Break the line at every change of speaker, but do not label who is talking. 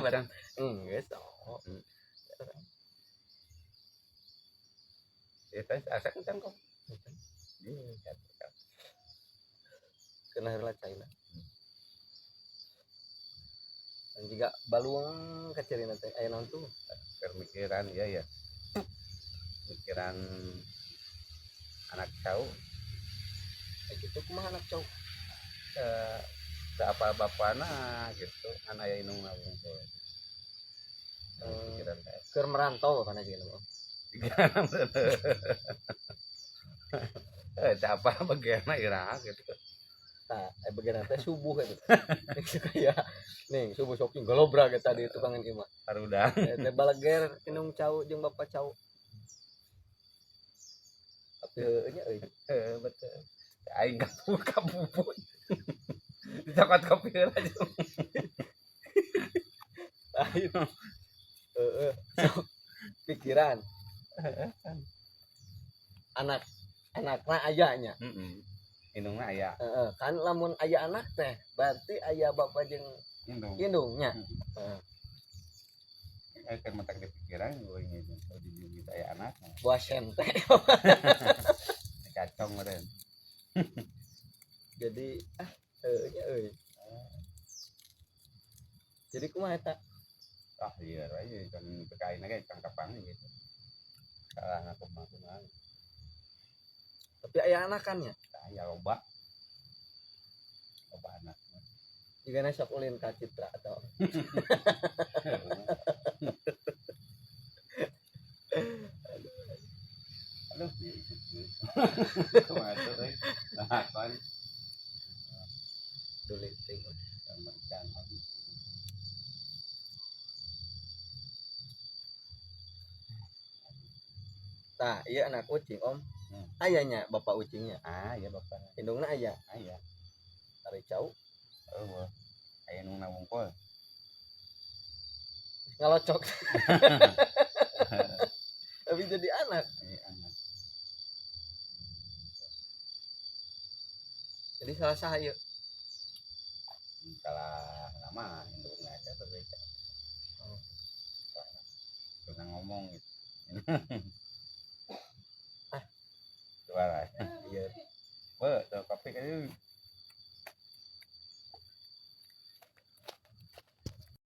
Barang geus oh.
Eta asa kencang kok.
Kena heula caina. Dan juga baluang kacerina teh aya naon tuh?
Pemikiran ya. Pikiran anak cau
Gitu kumaha anak cowok.
apa bapana gitu kan aya indung nabung tuh. Pikiran teh.
Keur merantau kana jeung mah.
Apa bagianna iraha gitu.
Tah, bagian teh subuh eta. Kayak nih subuh shopping galobra ge tadi tukangan ieu mah.
Harudang.
Teh balager indung cau jeung bapak cau. Tapi nya euy.
Betul. Aing kabubut. Dicokot kopi heula aja.
Lain. Pikiran. Anakna ayanya.
Indungna aya.
Kan lamun aya anak teh berarti aya bapak jeung indungnya.
Kan matak dipikiran gue ingin di aya anak.
Buah sente.
Kacong meureun.
Jadi nya euy. Jadi kumaha eta?
Iya aja kan PKI ge tangkapan gitu. Salah ngakumaha.
Tapi aya anakannya.
Aya loba. Loba anak.
Jigana sok ulin ka Citra atau
aduh kumaha tuh euy. Nah, kan
duliting. Tah, ieu anak ucing Om. Ayanya bapak ucingnya.
Ya bapak.
Indungna aya.
Aya.
Ari cau.
Aya nu nabungkul.
Ngalocok. Tapi jadi anak. Jadi salah sahaya.
Salah nama indungna aja berbeda. Pernah ngomong gitu. Suara.
Iya.
Tuh kopi kan